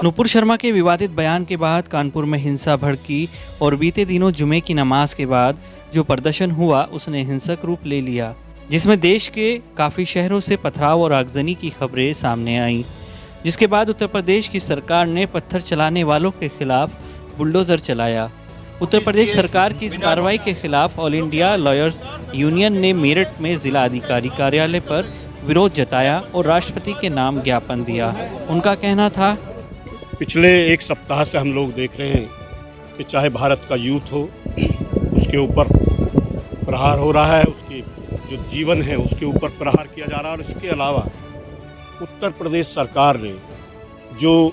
नुपुर शर्मा के विवादित बयान के बाद कानपुर में हिंसा भड़की और बीते दिनों जुमे की नमाज के बाद जो प्रदर्शन हुआ उसने हिंसक रूप ले लिया, जिसमें देश के काफ़ी शहरों से पथराव और आगजनी की खबरें सामने आईं। जिसके बाद उत्तर प्रदेश की सरकार ने पत्थर चलाने वालों के खिलाफ बुलडोजर चलाया। उत्तर प्रदेश सरकार की इस कार्रवाई के खिलाफ ऑल इंडिया लॉयर्स यूनियन ने मेरठ में जिला अधिकारी कार्यालय पर विरोध जताया और राष्ट्रपति के नाम ज्ञापन दिया। उनका कहना था, पिछले एक सप्ताह से हम लोग देख रहे हैं कि चाहे भारत का यूथ हो, उसके ऊपर प्रहार हो रहा है, उसकी जो जीवन है उसके ऊपर प्रहार किया जा रहा है। और इसके अलावा उत्तर प्रदेश सरकार ने जो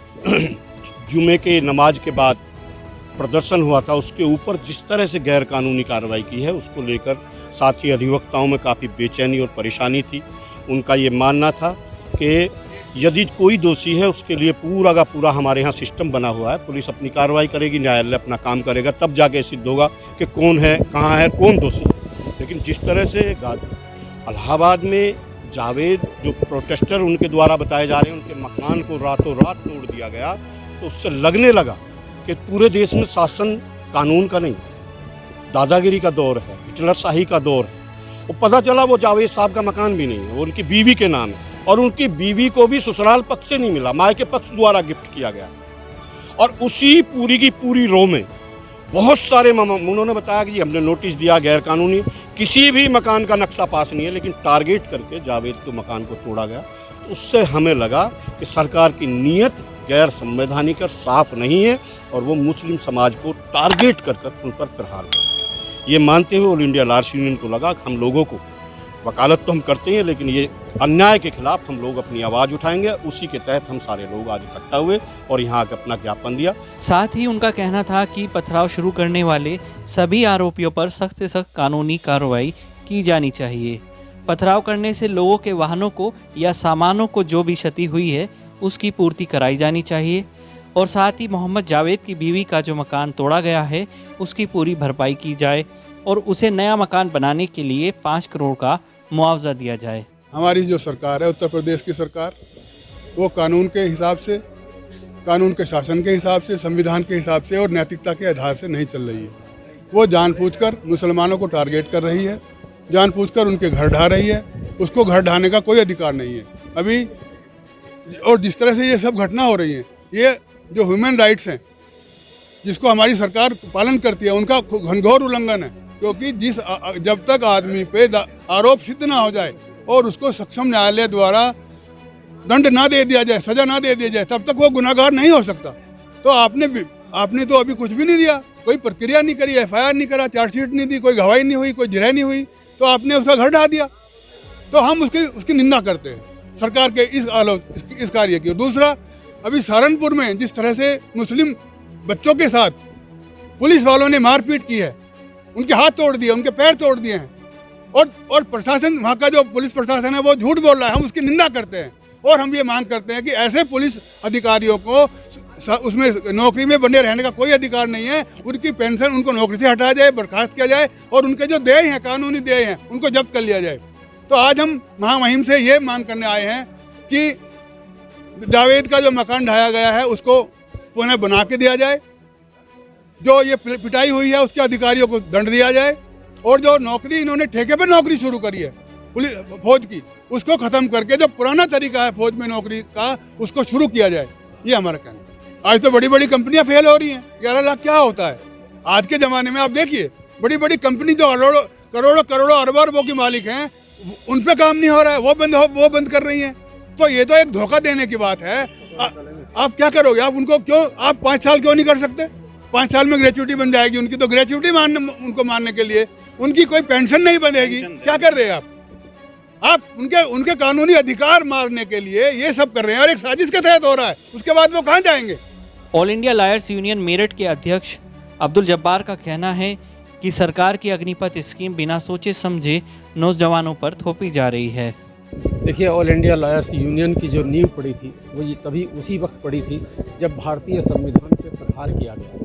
जुमे के नमाज के बाद प्रदर्शन हुआ था उसके ऊपर जिस तरह से गैर कानूनी कार्रवाई की है, उसको लेकर साथी अधिवक्ताओं में काफ़ी बेचैनी और परेशानी थी। उनका ये मानना था कि यदि कोई दोषी है उसके लिए पूरा का पूरा हमारे यहाँ सिस्टम बना हुआ है, पुलिस अपनी कार्रवाई करेगी, न्यायालय अपना काम करेगा, तब जाके सिद्ध होगा कि कौन है, कहाँ है, कौन दोषी। लेकिन जिस तरह से इलाहाबाद में जावेद जो प्रोटेस्टर उनके द्वारा बताए जा रहे हैं, उनके मकान को रातों रात तोड़ दिया गया, तो उससे लगने लगा कि पूरे देश में शासन कानून का नहीं, दादागिरी का दौर है, हिटलरशाही का दौर है। वो पता चला वो जावेद साहब का मकान भी नहीं है, वो उनकी बीवी के नाम है, और उनकी बीवी को भी ससुराल पक्ष से नहीं मिला, माँ के पक्ष द्वारा गिफ्ट किया गया। और उसी पूरी की पूरी रो में बहुत सारे उन्होंने बताया कि हमने नोटिस दिया, गैर कानूनी किसी भी मकान का नक्शा पास नहीं है, लेकिन टारगेट करके जावेद के मकान को तोड़ा गया। तो उससे हमें लगा कि सरकार की नीयत गैर संवैधानिक और साफ नहीं है और वो मुस्लिम समाज को टारगेट कर उन पर प्रहार कर। ये मानते हुए ऑल इंडिया लॉयर्स यूनियन को लगा कि हम लोगों को वकालत तो हम करते हैं, लेकिन ये अन्याय के खिलाफ हम लोग अपनी आवाज़ उठाएंगे। उसी के तहत हम सारे लोग आज इकट्ठा हुए और यहाँ आकर अपना ज्ञापन दिया। साथ ही उनका कहना था कि पथराव शुरू करने वाले सभी आरोपियों पर सख्त से सख्त कानूनी कार्रवाई की जानी चाहिए। पथराव करने से लोगों के वाहनों को या सामानों को जो भी क्षति हुई है उसकी पूर्ति कराई जानी चाहिए, और साथ ही मोहम्मद जावेद की बीवी का जो मकान तोड़ा गया है उसकी पूरी भरपाई की जाए और उसे नया मकान बनाने के लिए 5 करोड़ का मुआवजा दिया जाए। हमारी जो सरकार है उत्तर प्रदेश की सरकार, वो कानून के हिसाब से, कानून के शासन के हिसाब से, संविधान के हिसाब से और नैतिकता के आधार से नहीं चल रही है। वो जानबूझकर मुसलमानों को टारगेट कर रही है, जानबूझकर उनके घर ढा रही है। उसको घर ढाने का कोई अधिकार नहीं है अभी। और जिस तरह से ये सब घटना हो रही है, ये जो ह्यूमन राइट्स हैं जिसको हमारी सरकार पालन करती है, उनका घनघोर उल्लंघन है। क्योंकि जब तक आदमी पे आरोप सिद्ध ना हो जाए और उसको सक्षम न्यायालय द्वारा दंड ना दे दिया जाए, सजा ना दे दिया जाए, तब तक वो गुनाहगार नहीं हो सकता। तो आपने तो अभी कुछ भी नहीं दिया, कोई प्रक्रिया नहीं करी, FIR नहीं करा, चार्जशीट नहीं दी, कोई गवाही नहीं हुई, कोई जिरह नहीं हुई, तो आपने उसका घर ढा दिया। तो हम उसकी निंदा करते हैं सरकार के इस कार्य की। और दूसरा, अभी सहारनपुर में जिस तरह से मुस्लिम बच्चों के साथ पुलिस वालों ने मारपीट की है, उनके हाथ तोड़ दिए, उनके पैर तोड़ दिए हैं, और प्रशासन, वहाँ का जो पुलिस प्रशासन है वो झूठ बोल रहा है। हम उसकी निंदा करते हैं और हम ये मांग करते हैं कि ऐसे पुलिस अधिकारियों को उसमें नौकरी में बने रहने का कोई अधिकार नहीं है। उनकी पेंशन, उनको नौकरी से हटाया जाए, बर्खास्त किया जाए और उनके जो देय हैं, कानूनी देय हैं, उनको जब्त कर लिया जाए। तो आज हम महामहिम से ये मांग करने आए हैं कि जावेद का जो मकान ढाया गया है उसको पुनः बना के दिया जाए, जो ये पिटाई हुई है उसके अधिकारियों को दंड दिया जाए, और जो नौकरी इन्होंने ठेके पे नौकरी शुरू करी है पुलिस फौज की, उसको ख़त्म करके जो पुराना तरीका है फौज में नौकरी का उसको शुरू किया जाए। ये हमारा कहना है। आज तो बड़ी बड़ी कंपनियां फेल हो रही हैं। 11 लाख क्या होता है आज के ज़माने में? आप देखिए, बड़ी बड़ी कंपनी जो करोड़ों अरबों की मालिक हैं, उन पर काम नहीं हो रहा है, वो बंद कर रही हैं। तो ये तो एक धोखा देने की बात है। आप क्या करोगे? आप उनको क्यों, आप 5 साल क्यों नहीं कर सकते? 5 साल में ग्रेच्युटी बन जाएगी उनकी, तो ग्रेच्युटी उनको मानने के लिए उनकी कोई पेंशन नहीं बनेगी। क्या कर रहे हैं आप उनके कानूनी अधिकार मारने के लिए ये सब कर रहे हैं और एक साजिश के तहत हो रहा है। उसके बाद वो कहाँ जाएंगे? All India lawyers union Meerut के अध्यक्ष अब्दुल जब्बार का कहना है कि सरकार की अग्निपथ स्कीम बिना सोचे समझे नौजवानों पर थोपी जा रही है। देखिए, ऑल इंडिया लॉयर्स यूनियन की जो नींव पड़ी थी वो ये तभी उसी वक्त पड़ी थी जब भारतीय संविधान पे प्रहार किया गया था।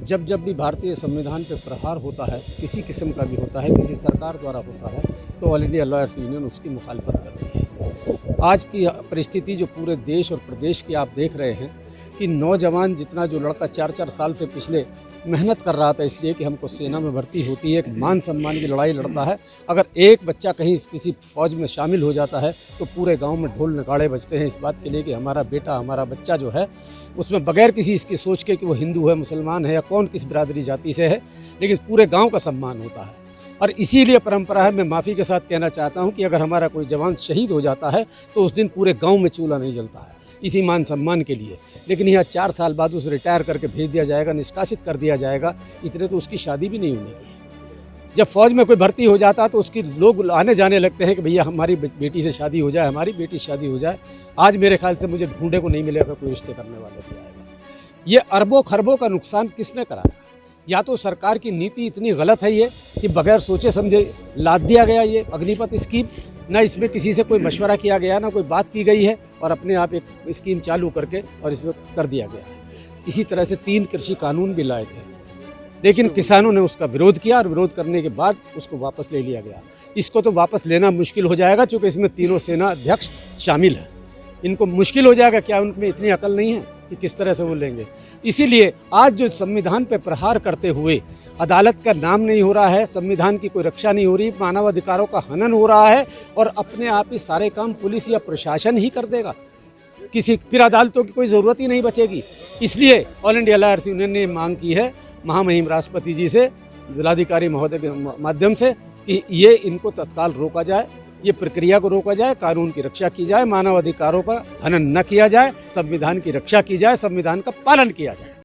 जब भी भारतीय संविधान पे प्रहार होता है, किसी किस्म का भी होता है, किसी सरकार द्वारा होता है, तो ऑल इंडिया लॉयर्स यूनियन उसकी मुखालफत करती है। आज की परिस्थिति जो पूरे देश और प्रदेश की आप देख रहे हैं कि नौजवान जितना जो लड़का 4-4 साल से पिछले मेहनत कर रहा था इसलिए कि हमको सेना में भर्ती होती है, एक मान सम्मान की लड़ाई लड़ता है। अगर एक बच्चा कहीं किसी फौज में शामिल हो जाता है तो पूरे गांव में ढोल नगाड़े बजते हैं इस बात के लिए कि हमारा बेटा, हमारा बच्चा जो है उसमें बगैर किसी इसके सोच के कि वो हिंदू है, मुसलमान है या कौन किस बिरादरी जाति से है, लेकिन पूरे गाँव का सम्मान होता है। और इसीलिए परंपरा है, मैं माफ़ी के साथ कहना चाहता हूँ कि अगर हमारा कोई जवान शहीद हो जाता है तो उस दिन पूरे गाँव में चूल्हा नहीं जलता है, इसी मान सम्मान के लिए। लेकिन यहाँ 4 साल बाद उसे रिटायर करके भेज दिया जाएगा, निष्कासित कर दिया जाएगा, इतने तो उसकी शादी भी नहीं होने की। जब फौज में कोई भर्ती हो जाता है तो उसकी लोग आने जाने लगते हैं कि भैया हमारी बेटी से शादी हो जाए, हमारी बेटी से शादी हो जाए। आज मेरे ख्याल से मुझे ढूंढे को नहीं मिलेगा कोई रिश्ते करने वाले भी आएगा। ये अरबों खरबों का नुकसान किसने कराया? या तो सरकार की नीति इतनी गलत है ये कि बगैर सोचे समझे लाद दिया गया ये अग्निपथ स्कीम, ना इसमें किसी से कोई मशवरा किया गया, ना कोई बात की गई है, और अपने आप एक स्कीम चालू करके और इसमें कर दिया गया है। इसी तरह से 3 कृषि कानून भी लाए थे, लेकिन किसानों ने उसका विरोध किया और विरोध करने के बाद उसको वापस ले लिया गया। इसको तो वापस लेना मुश्किल हो जाएगा क्योंकि इसमें तीनों सेना अध्यक्ष शामिल हैं। इनको मुश्किल हो जाएगा, क्या उनमें इतनी अकल नहीं है कि किस तरह से वो लेंगे? इसीलिए आज जो संविधान पर प्रहार करते हुए अदालत का नाम नहीं हो रहा है, संविधान की कोई रक्षा नहीं हो रही, मानवाधिकारों का हनन हो रहा है, और अपने आप ही सारे काम पुलिस या प्रशासन ही कर देगा, किसी फिर अदालतों की कोई ज़रूरत ही नहीं बचेगी। इसलिए ऑल इंडिया लॉयर्स यूनियन ने मांग की है महामहिम राष्ट्रपति जी से, जिलाधिकारी महोदय के माध्यम से, कि ये इनको तत्काल रोका जाए, ये प्रक्रिया को रोका जाए, कानून की रक्षा की जाए, मानवाधिकारों का हनन न किया जाए, संविधान की रक्षा की जाए, संविधान का पालन किया जाए।